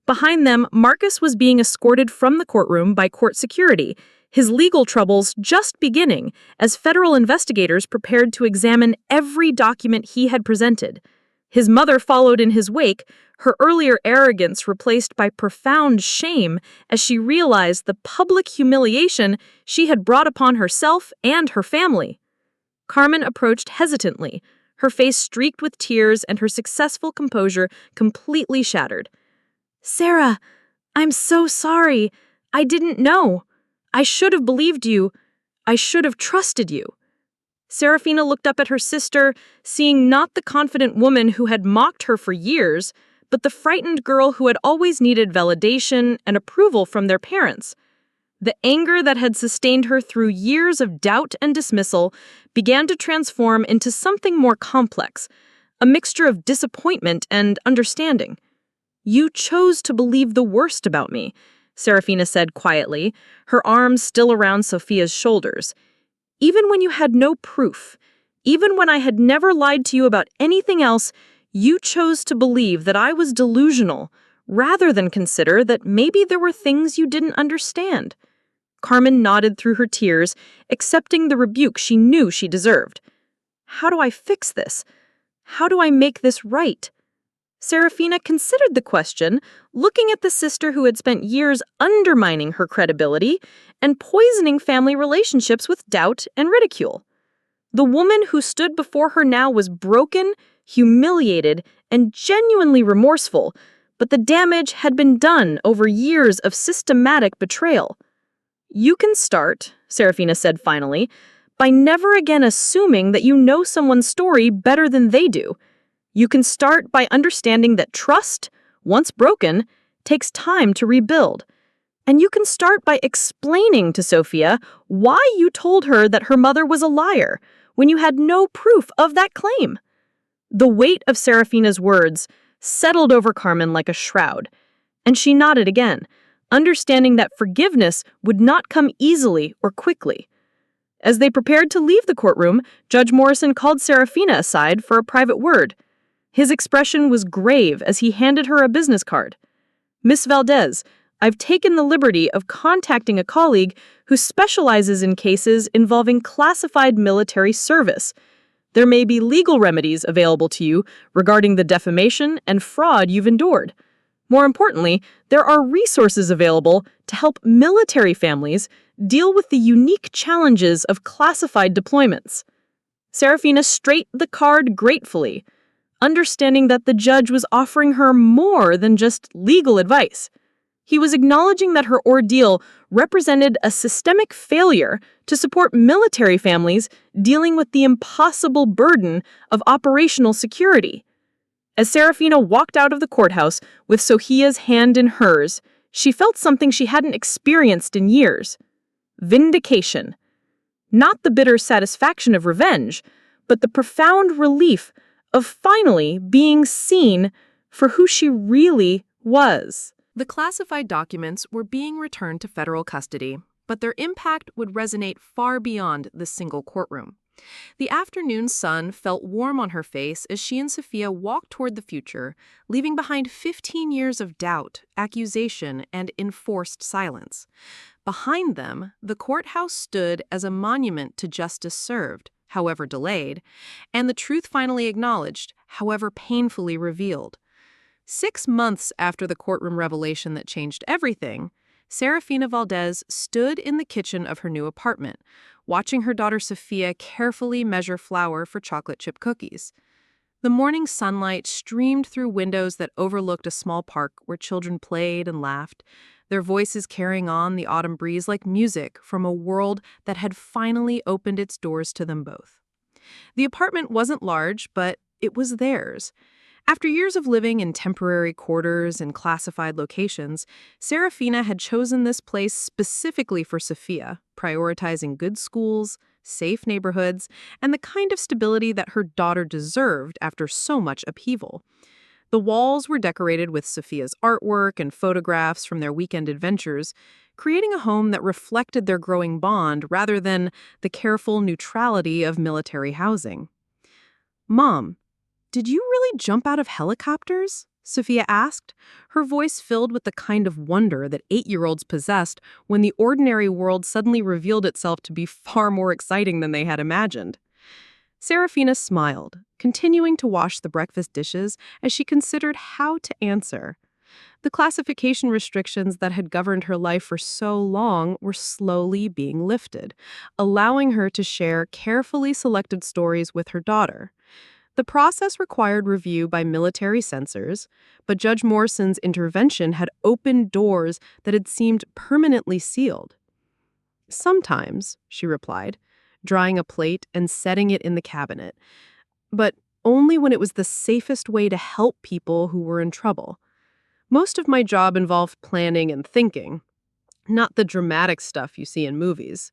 Behind them, Marcus was being escorted from the courtroom by court security, his legal troubles just beginning as federal investigators prepared to examine every document he had presented. His mother followed in his wake, her earlier arrogance replaced by profound shame as she realized the public humiliation she had brought upon herself and her family. Carmen approached hesitantly, her face streaked with tears and her successful composure completely shattered. "Sarah, I'm so sorry. I didn't know. I should have believed you. I should have trusted you." Seraphina looked up at her sister, seeing not the confident woman who had mocked her for years, but the frightened girl who had always needed validation and approval from their parents. The anger that had sustained her through years of doubt and dismissal began to transform into something more complex, a mixture of disappointment and understanding. "You chose to believe the worst about me," Seraphina said quietly, her arms still around Sophia's shoulders. "Even when you had no proof, even when I had never lied to you about anything else, you chose to believe that I was delusional, rather than consider that maybe there were things you didn't understand." Carmen nodded through her tears, accepting the rebuke she knew she deserved. "How do I fix this? How do I make this right?" Seraphina considered the question, looking at the sister who had spent years undermining her credibility and poisoning family relationships with doubt and ridicule. The woman who stood before her now was broken, humiliated, and genuinely remorseful, but the damage had been done over years of systematic betrayal. "You can start," Seraphina said finally, "by never again assuming that you know someone's story better than they do. You can start by understanding that trust, once broken, takes time to rebuild. And you can start by explaining to Sophia why you told her that her mother was a liar when you had no proof of that claim." The weight of Seraphina's words settled over Carmen like a shroud, and she nodded again, understanding that forgiveness would not come easily or quickly. As they prepared to leave the courtroom, Judge Morrison called Seraphina aside for a private word. His expression was grave as he handed her a business card. "Miss Valdez, I've taken the liberty of contacting a colleague who specializes in cases involving classified military service. There may be legal remedies available to you regarding the defamation and fraud you've endured. More importantly, there are resources available to help military families deal with the unique challenges of classified deployments." Seraphina straightened the card gratefully, understanding that the judge was offering her more than just legal advice. He was acknowledging that her ordeal represented a systemic failure to support military families dealing with the impossible burden of operational security. As Seraphina walked out of the courthouse with Sophia's hand in hers, she felt something she hadn't experienced in years. Vindication. Not the bitter satisfaction of revenge, but the profound relief of finally being seen for who she really was. The classified documents were being returned to federal custody, but their impact would resonate far beyond this single courtroom. The afternoon sun felt warm on her face as she and Sophia walked toward the future, leaving behind 15 years of doubt, accusation, and enforced silence. Behind them, the courthouse stood as a monument to justice served, however delayed, and the truth finally acknowledged, however painfully revealed. 6 months after the courtroom revelation that changed everything, Seraphina Valdez stood in the kitchen of her new apartment, watching her daughter Sophia carefully measure flour for chocolate chip cookies. The morning sunlight streamed through windows that overlooked a small park where children played and laughed, their voices carrying on the autumn breeze like music from a world that had finally opened its doors to them both. The apartment wasn't large, but it was theirs. After years of living in temporary quarters and classified locations, Seraphina had chosen this place specifically for Sophia, prioritizing good schools, safe neighborhoods, and the kind of stability that her daughter deserved after so much upheaval. The walls were decorated with Sophia's artwork and photographs from their weekend adventures, creating a home that reflected their growing bond rather than the careful neutrality of military housing. "Mom, did you really jump out of helicopters?" Sophia asked, her voice filled with the kind of wonder that 8-year-olds possessed when the ordinary world suddenly revealed itself to be far more exciting than they had imagined. Seraphina smiled, continuing to wash the breakfast dishes as she considered how to answer. The classification restrictions that had governed her life for so long were slowly being lifted, allowing her to share carefully selected stories with her daughter. The process required review by military censors, but Judge Morrison's intervention had opened doors that had seemed permanently sealed. "Sometimes," she replied, drying a plate and setting it in the cabinet, "but only when it was the safest way to help people who were in trouble. Most of my job involved planning and thinking, not the dramatic stuff you see in movies."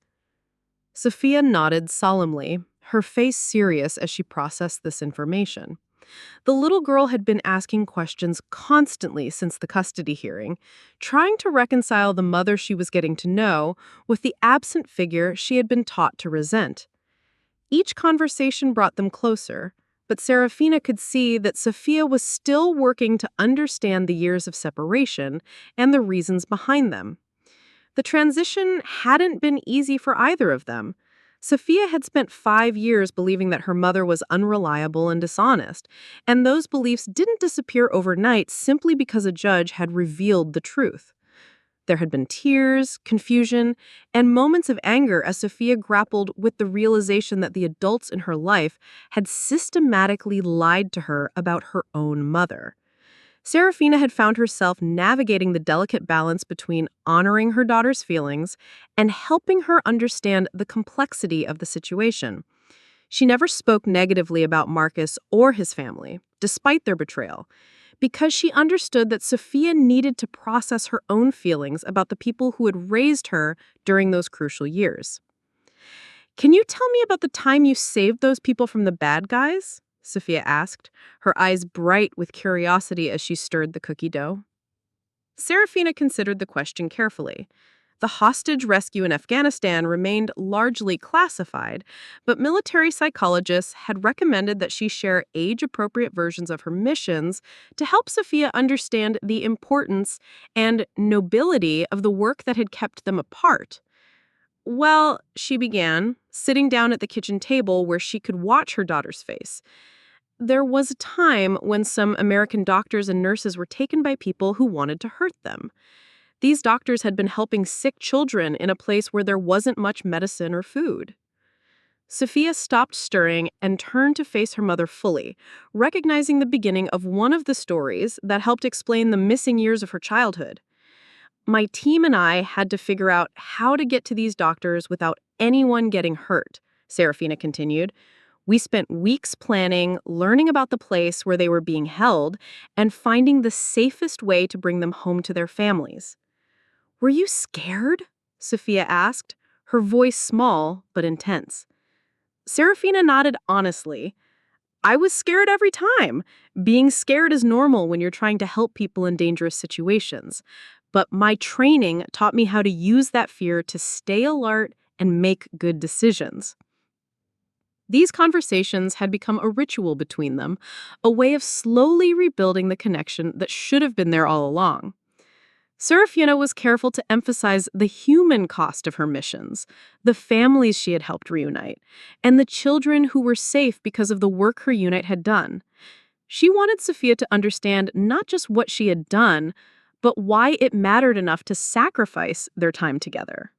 Sophia nodded solemnly, her face serious as she processed this information. The little girl had been asking questions constantly since the custody hearing, trying to reconcile the mother she was getting to know with the absent figure she had been taught to resent. Each conversation brought them closer, but Seraphina could see that Sophia was still working to understand the years of separation and the reasons behind them. The transition hadn't been easy for either of them. Sophia had spent 5 years believing that her mother was unreliable and dishonest, and those beliefs didn't disappear overnight simply because a judge had revealed the truth. There had been tears, confusion, and moments of anger as Sophia grappled with the realization that the adults in her life had systematically lied to her about her own mother. Seraphina had found herself navigating the delicate balance between honoring her daughter's feelings and helping her understand the complexity of the situation. She never spoke negatively about Marcus or his family, despite their betrayal, because she understood that Sophia needed to process her own feelings about the people who had raised her during those crucial years. "Can you tell me about the time you saved those people from the bad guys?" Sophia asked, her eyes bright with curiosity as she stirred the cookie dough. Seraphina considered the question carefully. The hostage rescue in Afghanistan remained largely classified, but military psychologists had recommended that she share age-appropriate versions of her missions to help Sophia understand the importance and nobility of the work that had kept them apart. "Well," she began, sitting down at the kitchen table where she could watch her daughter's face. "There was a time when some American doctors and nurses were taken by people who wanted to hurt them. These doctors had been helping sick children in a place where there wasn't much medicine or food." Sophia stopped stirring and turned to face her mother fully, recognizing the beginning of one of the stories that helped explain the missing years of her childhood. "My team and I had to figure out how to get to these doctors without anyone getting hurt," Seraphina continued. "We spent weeks planning, learning about the place where they were being held, and finding the safest way to bring them home to their families." "Were you scared?" Sophia asked, her voice small but intense. Seraphina nodded honestly. "I was scared every time. Being scared is normal when you're trying to help people in dangerous situations. But my training taught me how to use that fear to stay alert and make good decisions." These conversations had become a ritual between them, a way of slowly rebuilding the connection that should have been there all along. Seraphina was careful to emphasize the human cost of her missions, the families she had helped reunite, and the children who were safe because of the work her unit had done. She wanted Sophia to understand not just what she had done, but why it mattered enough to sacrifice their time together.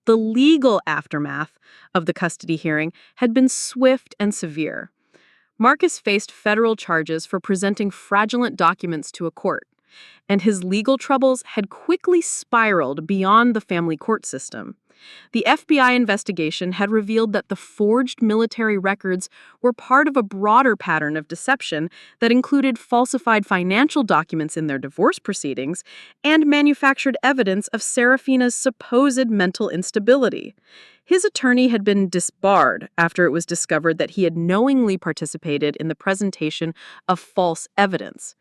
The legal aftermath of the custody hearing had been swift and severe. Marcus faced federal charges for presenting fraudulent documents to a court, and his legal troubles had quickly spiraled beyond the family court system. The FBI investigation had revealed that the forged military records were part of a broader pattern of deception that included falsified financial documents in their divorce proceedings and manufactured evidence of Seraphina's supposed mental instability. His attorney had been disbarred after it was discovered that he had knowingly participated in the presentation of false evidence.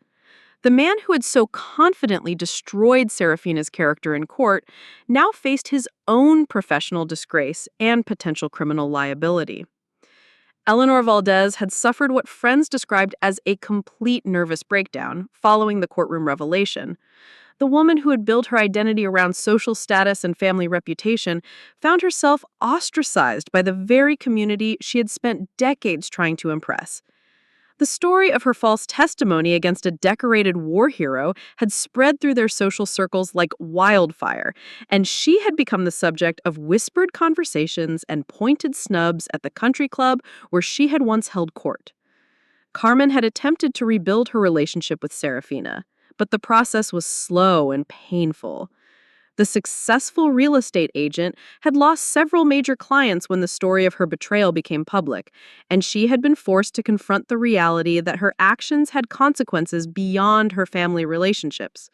The man who had so confidently destroyed Seraphina's character in court now faced his own professional disgrace and potential criminal liability. Eleanor Valdez had suffered what friends described as a complete nervous breakdown following the courtroom revelation. The woman who had built her identity around social status and family reputation found herself ostracized by the very community she had spent decades trying to impress. The story of her false testimony against a decorated war hero had spread through their social circles like wildfire, and she had become the subject of whispered conversations and pointed snubs at the country club where she had once held court. Carmen had attempted to rebuild her relationship with Seraphina, but the process was slow and painful. The successful real estate agent had lost several major clients when the story of her betrayal became public, and she had been forced to confront the reality that her actions had consequences beyond her family relationships.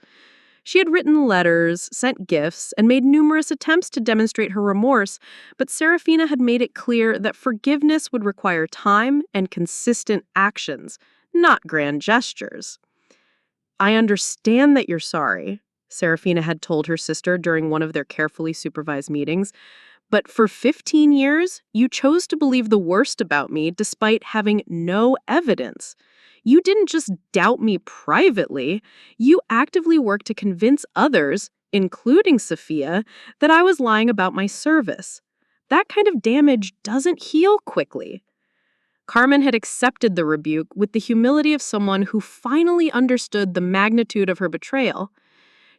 She had written letters, sent gifts, and made numerous attempts to demonstrate her remorse, but Seraphina had made it clear that forgiveness would require time and consistent actions, not grand gestures. "I understand that you're sorry," Seraphina had told her sister during one of their carefully supervised meetings, "but for 15 years, you chose to believe the worst about me despite having no evidence. You didn't just doubt me privately, you actively worked to convince others, including Sophia, that I was lying about my service. That kind of damage doesn't heal quickly." Carmen had accepted the rebuke with the humility of someone who finally understood the magnitude of her betrayal.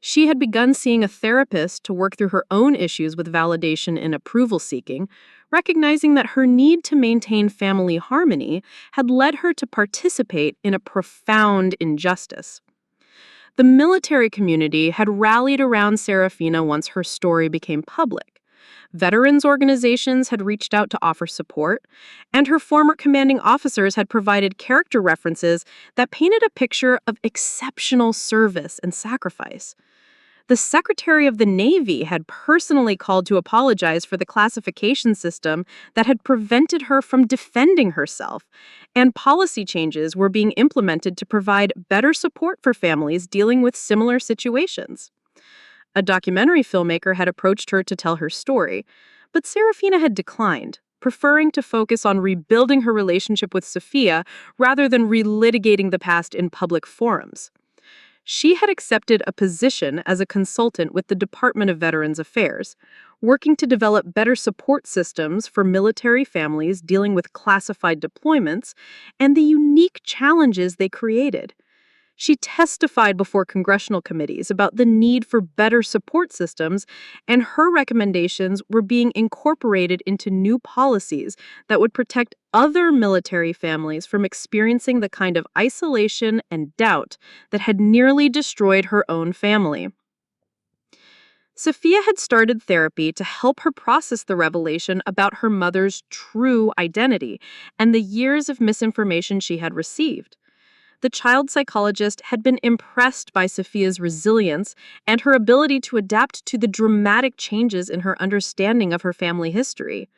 She had begun seeing a therapist to work through her own issues with validation and approval seeking, recognizing that her need to maintain family harmony had led her to participate in a profound injustice. The military community had rallied around Seraphina once her story became public. Veterans organizations had reached out to offer support, and her former commanding officers had provided character references that painted a picture of exceptional service and sacrifice. The Secretary of the Navy had personally called to apologize for the classification system that had prevented her from defending herself, and policy changes were being implemented to provide better support for families dealing with similar situations. A documentary filmmaker had approached her to tell her story, but Seraphina had declined, preferring to focus on rebuilding her relationship with Sophia rather than relitigating the past in public forums. She had accepted a position as a consultant with the Department of Veterans Affairs, working to develop better support systems for military families dealing with classified deployments and the unique challenges they created. She testified before congressional committees about the need for better support systems, and her recommendations were being incorporated into new policies that would protect other military families from experiencing the kind of isolation and doubt that had nearly destroyed her own family. Sophia had started therapy to help her process the revelation about her mother's true identity and the years of misinformation she had received. The child psychologist had been impressed by Sophia's resilience and her ability to adapt to the dramatic changes in her understanding of her family history.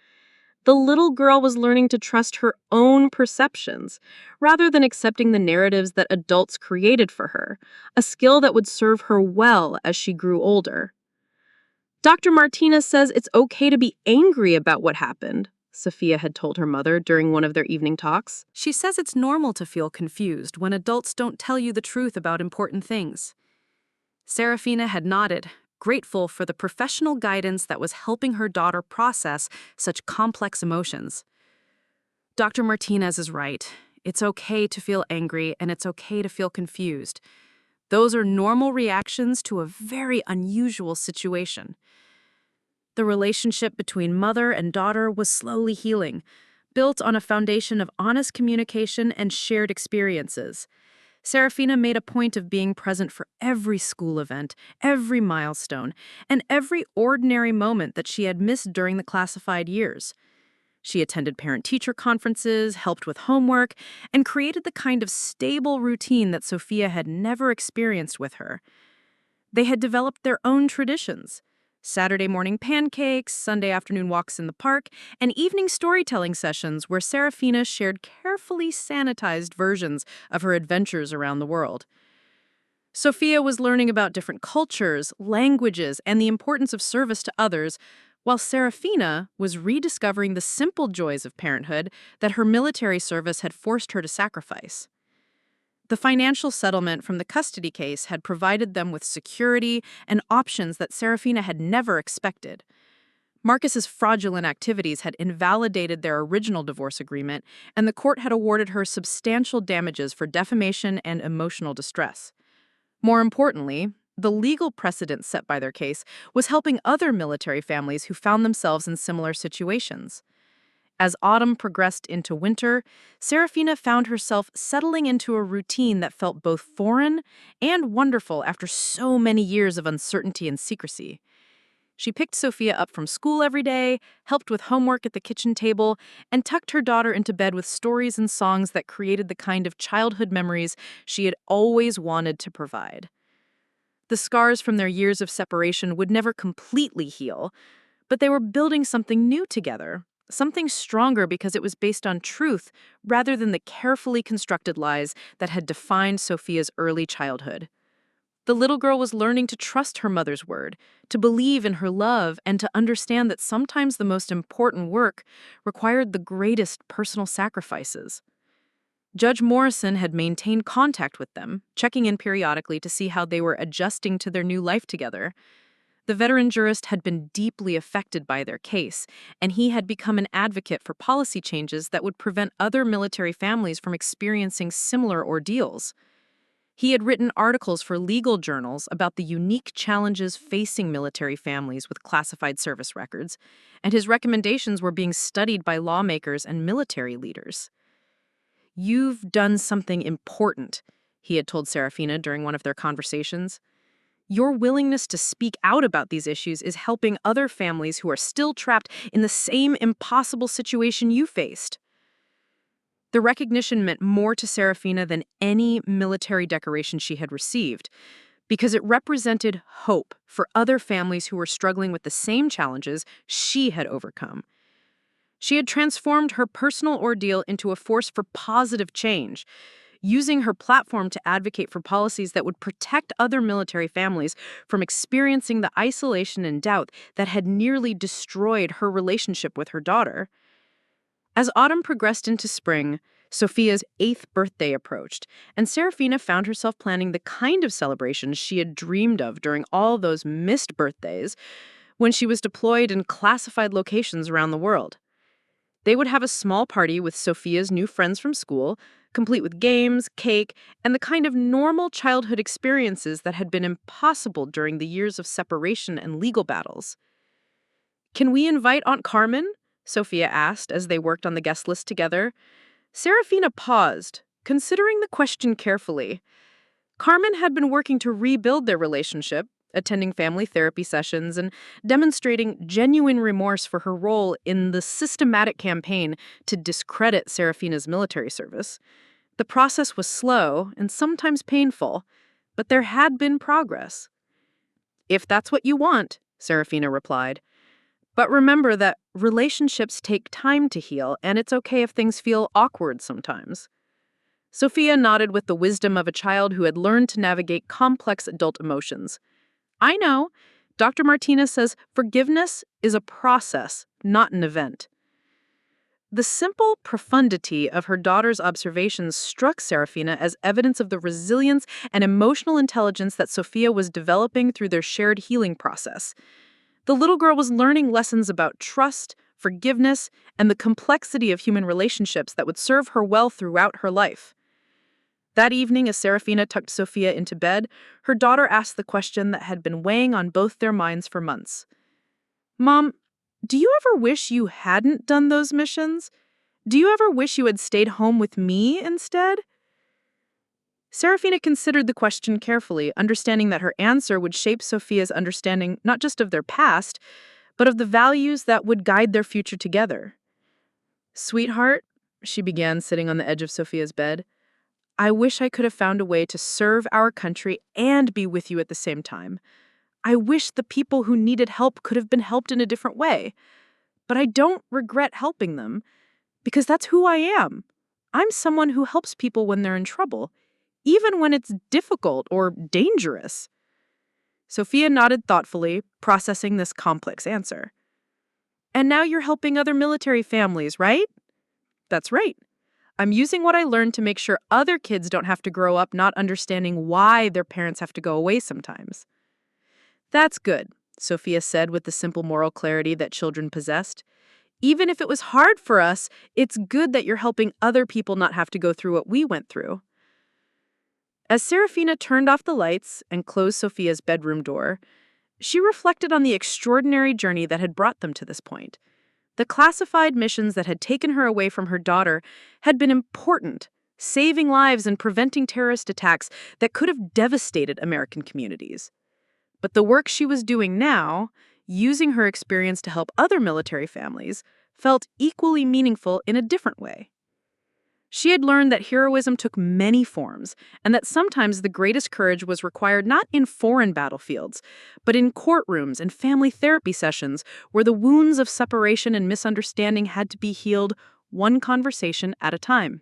The little girl was learning to trust her own perceptions, rather than accepting the narratives that adults created for her, a skill that would serve her well as she grew older. "Dr. Martinez says it's okay to be angry about what happened," Sophia had told her mother during one of their evening talks. She says it's normal to feel confused when adults don't tell you the truth about important things. Seraphina had nodded, grateful for the professional guidance that was helping her daughter process such complex emotions. Dr. Martinez is right. It's okay to feel angry and it's okay to feel confused. Those are normal reactions to a very unusual situation. The relationship between mother and daughter was slowly healing, built on a foundation of honest communication and shared experiences. Seraphina made a point of being present for every school event, every milestone, and every ordinary moment that she had missed during the classified years. She attended parent-teacher conferences, helped with homework, and created the kind of stable routine that Sophia had never experienced with her. They had developed their own traditions: Saturday morning pancakes, Sunday afternoon walks in the park, and evening storytelling sessions where Seraphina shared carefully sanitized versions of her adventures around the world. Sophia was learning about different cultures, languages, and the importance of service to others, while Seraphina was rediscovering the simple joys of parenthood that her military service had forced her to sacrifice. The financial settlement from the custody case had provided them with security and options that Seraphina had never expected. Marcus's fraudulent activities had invalidated their original divorce agreement, and the court had awarded her substantial damages for defamation and emotional distress. More importantly, the legal precedent set by their case was helping other military families who found themselves in similar situations. As autumn progressed into winter, Seraphina found herself settling into a routine that felt both foreign and wonderful after so many years of uncertainty and secrecy. She picked Sophia up from school every day, helped with homework at the kitchen table, and tucked her daughter into bed with stories and songs that created the kind of childhood memories she had always wanted to provide. The scars from their years of separation would never completely heal, but they were building something new together. Something stronger because it was based on truth rather than the carefully constructed lies that had defined Sophia's early childhood. The little girl was learning to trust her mother's word, to believe in her love, and to understand that sometimes the most important work required the greatest personal sacrifices. Judge Morrison had maintained contact with them, checking in periodically to see how they were adjusting to their new life together. The veteran jurist had been deeply affected by their case, and he had become an advocate for policy changes that would prevent other military families from experiencing similar ordeals. He had written articles for legal journals about the unique challenges facing military families with classified service records, and his recommendations were being studied by lawmakers and military leaders. "You've done something important," he had told Seraphina during one of their conversations. "Your willingness to speak out about these issues is helping other families who are still trapped in the same impossible situation you faced." The recognition meant more to Seraphina than any military decoration she had received, because it represented hope for other families who were struggling with the same challenges she had overcome. She had transformed her personal ordeal into a force for positive change, using her platform to advocate for policies that would protect other military families from experiencing the isolation and doubt that had nearly destroyed her relationship with her daughter. As autumn progressed into spring, Sophia's 8th birthday approached, and Seraphina found herself planning the kind of celebrations she had dreamed of during all those missed birthdays when she was deployed in classified locations around the world. They would have a small party with Sophia's new friends from school, complete with games, cake, and the kind of normal childhood experiences that had been impossible during the years of separation and legal battles. "Can we invite Aunt Carmen?" Sophia asked as they worked on the guest list together. Seraphina paused, considering the question carefully. Carmen had been working to rebuild their relationship, attending family therapy sessions and demonstrating genuine remorse for her role in the systematic campaign to discredit Seraphina's military service. The process was slow and sometimes painful, but there had been progress. "If that's what you want," Seraphina replied. "But remember that relationships take time to heal, and it's okay if things feel awkward sometimes." Sophia nodded with the wisdom of a child who had learned to navigate complex adult emotions. "I know. Dr. Martinez says forgiveness is a process, not an event." The simple profundity of her daughter's observations struck Seraphina as evidence of the resilience and emotional intelligence that Sophia was developing through their shared healing process. The little girl was learning lessons about trust, forgiveness, and the complexity of human relationships that would serve her well throughout her life. That evening, as Seraphina tucked Sophia into bed, her daughter asked the question that had been weighing on both their minds for months. "Mom, do you ever wish you hadn't done those missions? Do you ever wish you had stayed home with me instead?" Seraphina considered the question carefully, understanding that her answer would shape Sophia's understanding not just of their past, but of the values that would guide their future together. "Sweetheart," she began, sitting on the edge of Sophia's bed, "I wish I could have found a way to serve our country and be with you at the same time. I wish the people who needed help could have been helped in a different way. But I don't regret helping them, because that's who I am. I'm someone who helps people when they're in trouble, even when it's difficult or dangerous." Sophia nodded thoughtfully, processing this complex answer. "And now you're helping other military families, right?" "That's right. I'm using what I learned to make sure other kids don't have to grow up not understanding why their parents have to go away sometimes." "That's good," Sophia said with the simple moral clarity that children possessed. "Even if it was hard for us, it's good that you're helping other people not have to go through what we went through." As Seraphina turned off the lights and closed Sophia's bedroom door, she reflected on the extraordinary journey that had brought them to this point. The classified missions that had taken her away from her daughter had been important, saving lives and preventing terrorist attacks that could have devastated American communities. But the work she was doing now, using her experience to help other military families, felt equally meaningful in a different way. She had learned that heroism took many forms, and that sometimes the greatest courage was required not in foreign battlefields, but in courtrooms and family therapy sessions where the wounds of separation and misunderstanding had to be healed one conversation at a time.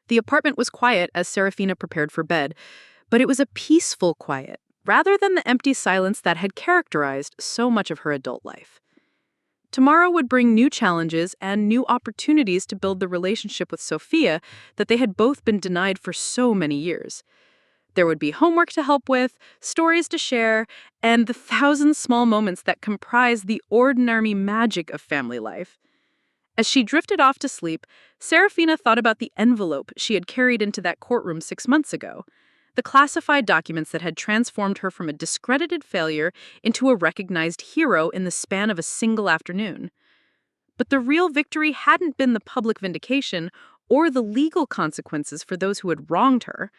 The apartment was quiet as Seraphina prepared for bed, but it was a peaceful quiet, rather than the empty silence that had characterized so much of her adult life. Tomorrow would bring new challenges and new opportunities to build the relationship with Sophia that they had both been denied for so many years. There would be homework to help with, stories to share, and the thousand small moments that comprise the ordinary magic of family life. As she drifted off to sleep, Seraphina thought about the envelope she had carried into that courtroom 6 months ago. The classified documents that had transformed her from a discredited failure into a recognized hero in the span of a single afternoon. But the real victory hadn't been the public vindication or the legal consequences for those who had wronged her.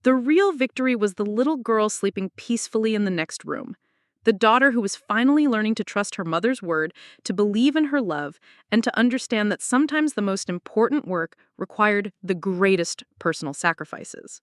The real victory was the little girl sleeping peacefully in the next room, the daughter who was finally learning to trust her mother's word, to believe in her love, and to understand that sometimes the most important work required the greatest personal sacrifices.